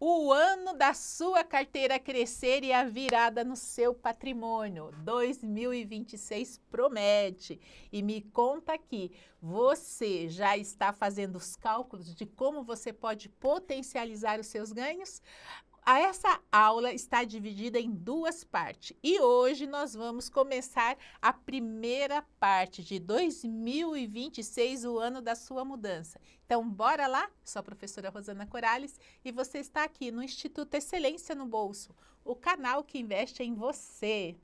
o ano da sua carteira crescer e a virada no seu patrimônio. 2026 promete. E me conta aqui, você já está fazendo os cálculos de como você pode potencializar os seus ganhos? Essa aula está dividida em duas partes e hoje nós vamos começar a primeira parte de 2026, o ano da sua mudança. Então, bora lá? Sou a professora Rosana Corales e você está aqui no Instituto Excelência no Bolso, o canal que investe em você.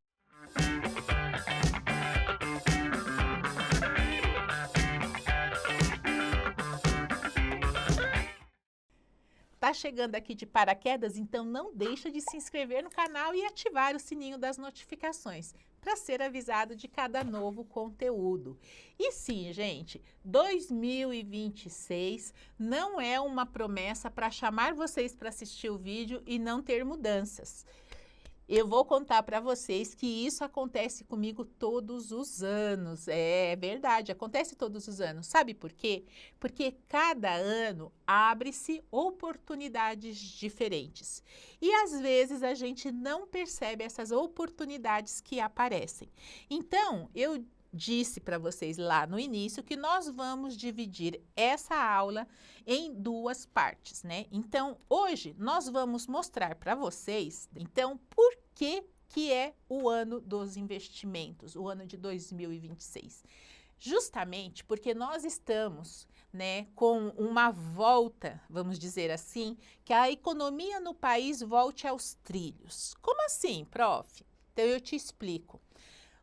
Tá chegando aqui de paraquedas, então não deixa de se inscrever no canal e ativar o sininho das notificações para ser avisado de cada novo conteúdo. E sim, gente, 2026 não é uma promessa para chamar vocês para assistir o vídeo e não ter mudanças. Eu vou contar para vocês que isso acontece comigo todos os anos. É verdade, acontece todos os anos. Sabe por quê? Porque cada ano abre-se oportunidades diferentes. E às vezes a gente não percebe essas oportunidades que aparecem. Então, eu disse para vocês lá no início que nós vamos dividir essa aula em duas partes, né? Então, hoje nós vamos mostrar para vocês, então, por que é o ano dos investimentos, o ano de 2026. Justamente porque nós estamos, né, com uma volta, vamos dizer assim, que a economia no país volte aos trilhos. Como assim, prof? Então, eu te explico.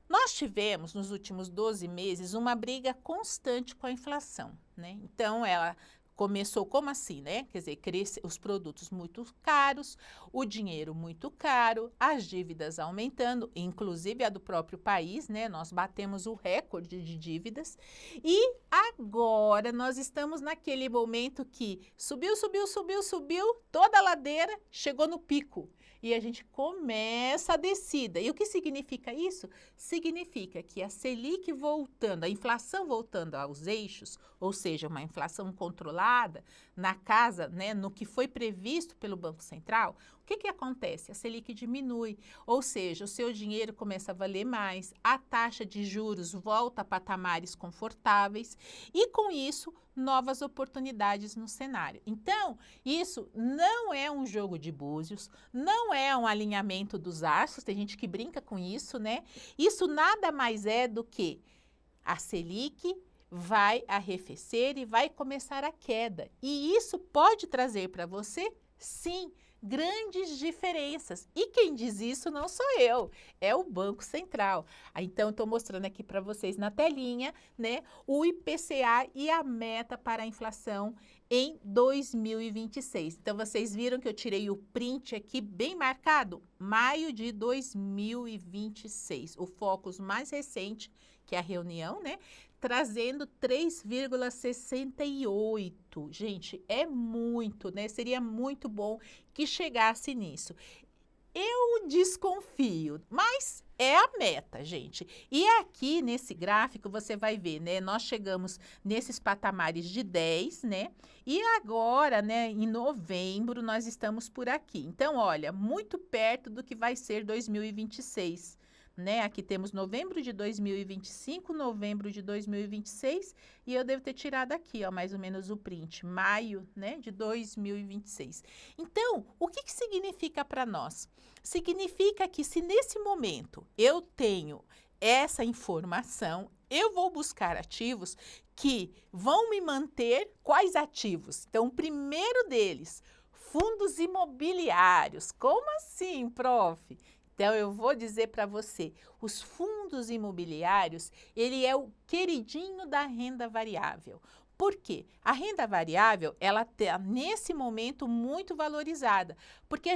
Nós tivemos, nos últimos 12 meses, uma briga constante com a inflação, né? Então, ela começou como assim, né? Quer dizer, os produtos muito caros, o dinheiro muito caro, as dívidas aumentando, inclusive a do próprio país, né? Nós batemos o recorde de dívidas e agora nós estamos naquele momento que subiu, toda a ladeira chegou no pico. E a gente começa a descida. E o que significa isso? Significa que a Selic voltando, a inflação voltando aos eixos, ou seja, uma inflação controlada na casa, né, no que foi previsto pelo Banco Central, o que acontece? A Selic diminui, ou seja, o seu dinheiro começa a valer mais, a taxa de juros volta a patamares confortáveis e, com isso, novas oportunidades no cenário. Então, isso não é um jogo de búzios, não é um alinhamento dos astros, tem gente que brinca com isso, né? Isso nada mais é do que a Selic vai arrefecer e vai começar a queda. E isso pode trazer para você, sim, grandes diferenças. E quem diz isso não sou eu, é o Banco Central. Então, estou mostrando aqui para vocês na telinha, né, o IPCA e a meta para a inflação em 2026. Então, vocês viram que eu tirei o print aqui bem marcado? Maio de 2026, o Focus mais recente, que é a reunião, né? Trazendo 3,68. Gente, é muito, né? Seria muito bom que chegasse nisso. Eu desconfio, mas é a meta, gente. E aqui nesse gráfico você vai ver, né? Nós chegamos nesses patamares de 10, né? E agora, né, em novembro, nós estamos por aqui. Então, olha, muito perto do que vai ser 2026. Né? Aqui temos novembro de 2025, novembro de 2026 e eu devo ter tirado aqui, ó, mais ou menos o print, maio, né, de 2026. Então, o que significa para nós? Significa que se nesse momento eu tenho essa informação, eu vou buscar ativos que vão me manter quais ativos? Então, o primeiro deles, fundos imobiliários. Como assim, prof? Então, eu vou dizer para você, os fundos imobiliários, ele é o queridinho da renda variável. Por quê? A renda variável, ela está nesse momento muito valorizada, porque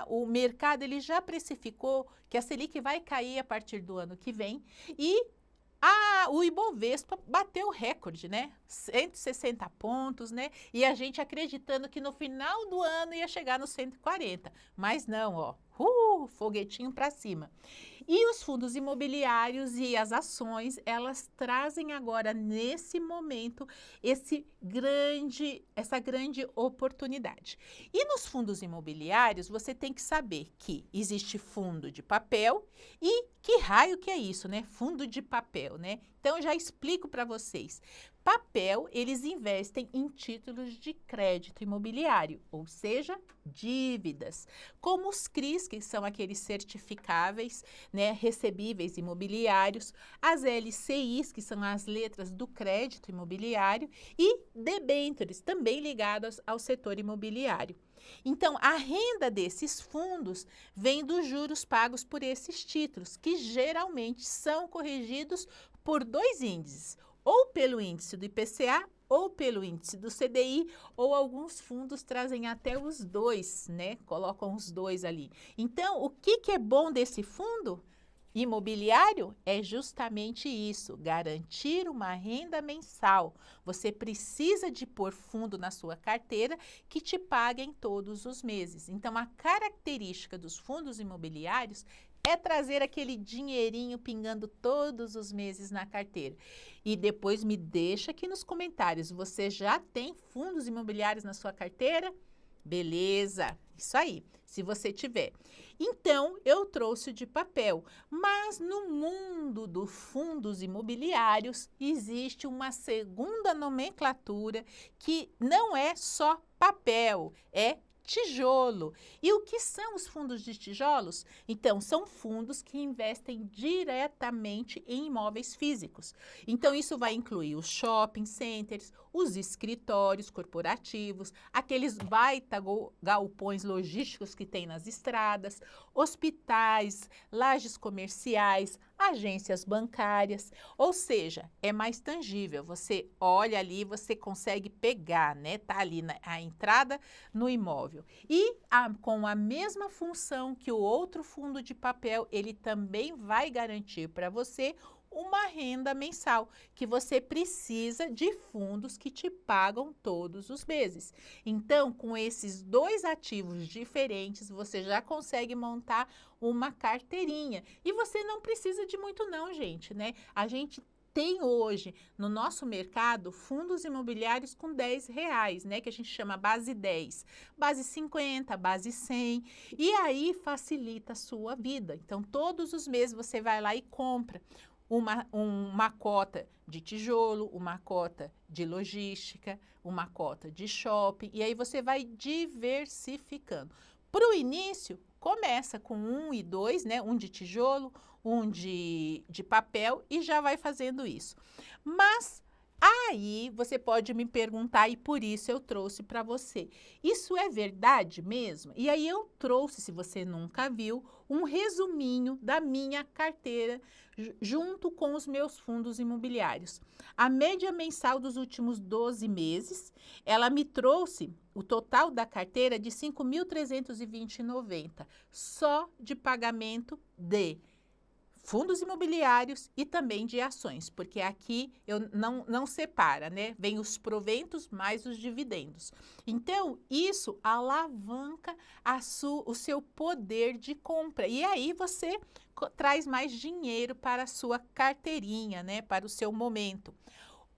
o mercado ele já precificou que a Selic vai cair a partir do ano que vem e o Ibovespa bateu o recorde, né? 160 pontos, né? E a gente acreditando que no final do ano ia chegar nos 140. Mas não, ó. Foguetinho para cima. E os fundos imobiliários e as ações, elas trazem agora, nesse momento, essa grande oportunidade. E nos fundos imobiliários, você tem que saber que existe fundo de papel e que raio que é isso, né? Fundo de papel, né? Então, eu já explico para vocês. Papel, eles investem em títulos de crédito imobiliário, ou seja, dívidas, como os CRIs, que são aqueles certificáveis, né, recebíveis imobiliários, as LCIs, que são as letras do crédito imobiliário, e debêntures, também ligadas ao setor imobiliário. Então, a renda desses fundos vem dos juros pagos por esses títulos, que geralmente são corrigidos por dois índices, ou pelo índice do IPCA ou pelo índice do CDI, ou alguns fundos trazem até os dois, né? Colocam os dois ali. Então, o que é bom desse fundo imobiliário? É justamente isso, garantir uma renda mensal. Você precisa de pôr fundo na sua carteira que te paguem todos os meses. Então, a característica dos fundos imobiliários é trazer aquele dinheirinho pingando todos os meses na carteira. E depois me deixa aqui nos comentários, você já tem fundos imobiliários na sua carteira? Beleza, isso aí, se você tiver. Então, eu trouxe o de papel, mas no mundo dos fundos imobiliários existe uma segunda nomenclatura que não é só papel, é tijolo. E o que são os fundos de tijolos? Então, são fundos que investem diretamente em imóveis físicos. Então, isso vai incluir os shopping centers, os escritórios corporativos, aqueles baita galpões logísticos que tem nas estradas, hospitais, lajes comerciais, agências bancárias, ou seja, é mais tangível, você olha ali, você consegue pegar, né? Tá ali a entrada no imóvel. E com a mesma função que o outro fundo de papel, ele também vai garantir para você uma renda mensal, que você precisa de fundos que te pagam todos os meses. Então, com esses dois ativos diferentes, você já consegue montar uma carteirinha. E você não precisa de muito não, gente, né? A gente tem hoje no nosso mercado fundos imobiliários com R$10, né? Que a gente chama base 10, base 50, base 100. E aí facilita a sua vida. Então, todos os meses você vai lá e compra uma cota de tijolo, uma cota de logística, uma cota de shopping, e aí você vai diversificando. Para o início, começa com 1 e 2, né? Um de tijolo, um de papel, e já vai fazendo isso. Mas aí você pode me perguntar, e por isso eu trouxe para você. Isso é verdade mesmo? E aí eu trouxe, se você nunca viu, um resuminho da minha carteira junto com os meus fundos imobiliários. A média mensal dos últimos 12 meses, ela me trouxe o total da carteira de R$ 5.320,90, só de pagamento de fundos imobiliários e também de ações, porque aqui eu não separa, né? Vem os proventos mais os dividendos. Então, isso alavanca o seu poder de compra. E aí você traz mais dinheiro para a sua carteirinha, né? Para o seu momento.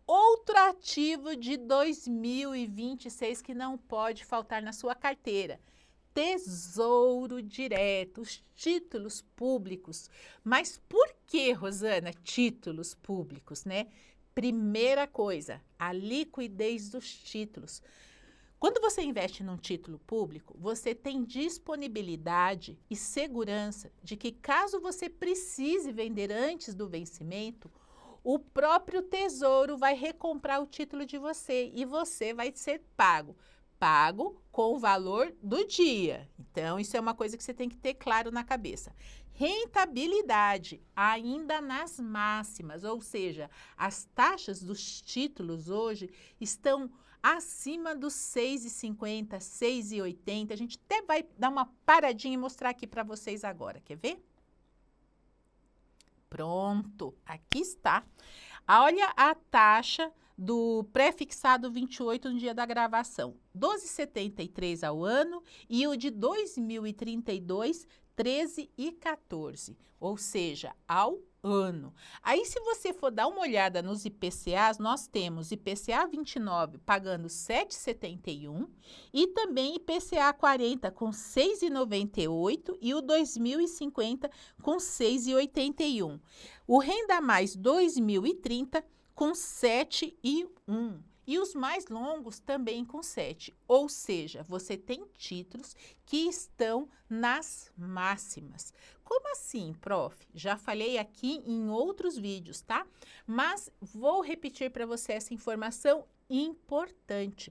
Outro ativo de 2026 que não pode faltar na sua carteira: Tesouro Direto, os títulos públicos. Mas por que, Rosana, títulos públicos, né? Primeira coisa, a liquidez dos títulos. Quando você investe num título público, você tem disponibilidade e segurança de que, caso você precise vender antes do vencimento, o próprio Tesouro vai recomprar o título de você e você vai ser pago com o valor do dia. Então, isso é uma coisa que você tem que ter claro na cabeça. Rentabilidade ainda nas máximas, ou seja, as taxas dos títulos hoje estão acima dos 6,50, 6,80. A gente até vai dar uma paradinha e mostrar aqui para vocês agora. Quer ver? Pronto, aqui está. Olha a taxa do pré-fixado 28 no dia da gravação, 12,73 ao ano, e o de 2032, 13 e 14, ou seja, ao ano. Aí, se você for dar uma olhada nos IPCAs, nós temos IPCA 29 pagando 7,71 e também IPCA 40 com 6,98 e o 2050 com 6,81. O Renda Mais 2030 com 7,1. E os mais longos também com 7, ou seja, você tem títulos que estão nas máximas. Como assim, prof? Já falei aqui em outros vídeos, tá? Mas vou repetir para você essa informação importante.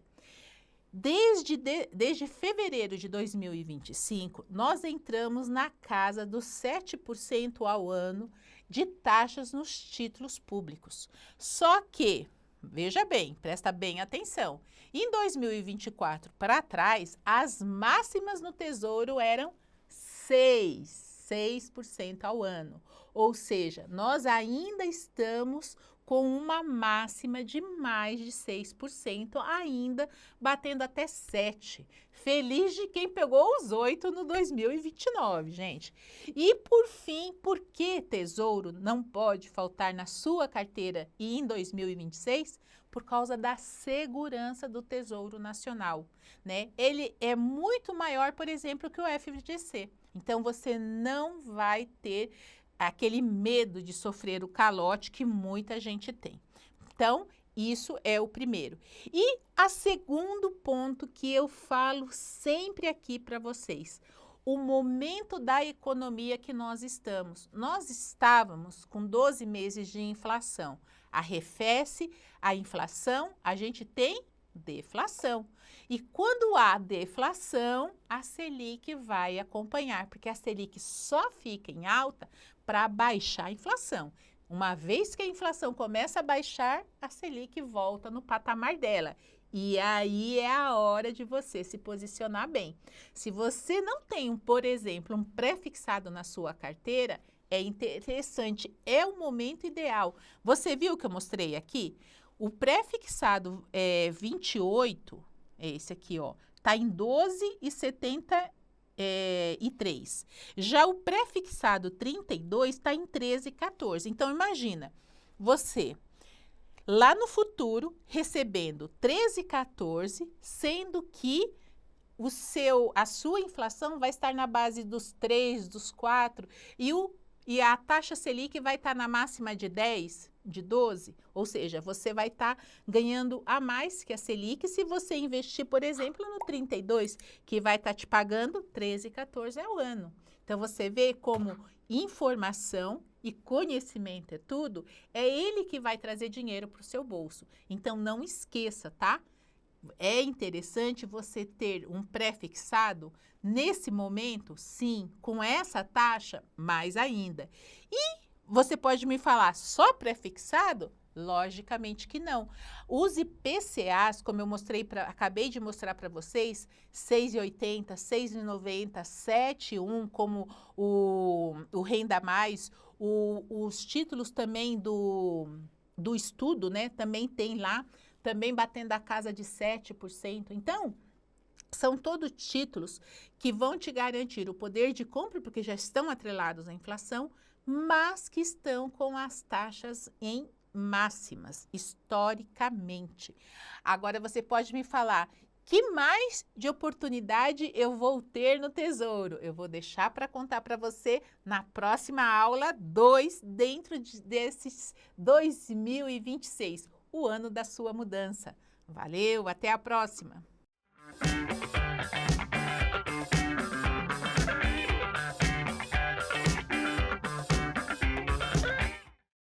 Desde fevereiro de 2025, nós entramos na casa dos 7% ao ano de taxas nos títulos públicos. Só que veja bem, presta bem atenção. Em 2024 para trás, as máximas no Tesouro eram 6% ao ano. Ou seja, nós ainda estamos com uma máxima de mais de 6%, ainda batendo até 7%. Feliz de quem pegou os 8 no 2029, gente. E por fim, por que Tesouro não pode faltar na sua carteira e em 2026? Por causa da segurança do Tesouro Nacional, né? Ele é muito maior, por exemplo, que o FGC. Então, você não vai ter aquele medo de sofrer o calote que muita gente tem. Então, isso é o primeiro. E o segundo ponto que eu falo sempre aqui para vocês, o momento da economia que nós estamos. Nós estávamos com 12 meses de inflação. Arrefece a inflação, a gente tem deflação. E quando há deflação, a Selic vai acompanhar, porque a Selic só fica em alta para baixar a inflação. Uma vez que a inflação começa a baixar, a Selic volta no patamar dela. E aí é a hora de você se posicionar bem. Se você não tem, por exemplo, um pré-fixado na sua carteira, é interessante, é o momento ideal. Você viu que eu mostrei aqui? O pré-fixado 28, esse aqui, ó, tá em 12,73. Já o pré-fixado 32 está em 13,14. Então, imagina, você lá no futuro recebendo 13,14, sendo que a sua inflação vai estar na base dos 3, dos 4, e a taxa Selic vai estar na máxima de 10, de 12, ou seja, você vai estar ganhando a mais que a Selic se você investir, por exemplo, no 32, que vai estar te pagando 13,14 ao ano. Então, você vê como informação e conhecimento é tudo, é ele que vai trazer dinheiro para o seu bolso. Então, não esqueça, tá? É interessante você ter um pré-fixado nesse momento, sim, com essa taxa, mais ainda. E você pode me falar, só pré-fixado? Logicamente que não. Os IPCAs, como eu acabei de mostrar para vocês, 6,80, 6,90, 7,1, como o Renda Mais, os títulos também do estudo, né? Também tem lá, também batendo a casa de 7%. Então, são todos títulos que vão te garantir o poder de compra, porque já estão atrelados à inflação, mas que estão com as taxas em máximas, historicamente. Agora, você pode me falar, que mais de oportunidade eu vou ter no Tesouro? Eu vou deixar para contar para você na próxima aula 2, dentro desses 2026, o ano da sua mudança. Valeu, até a próxima!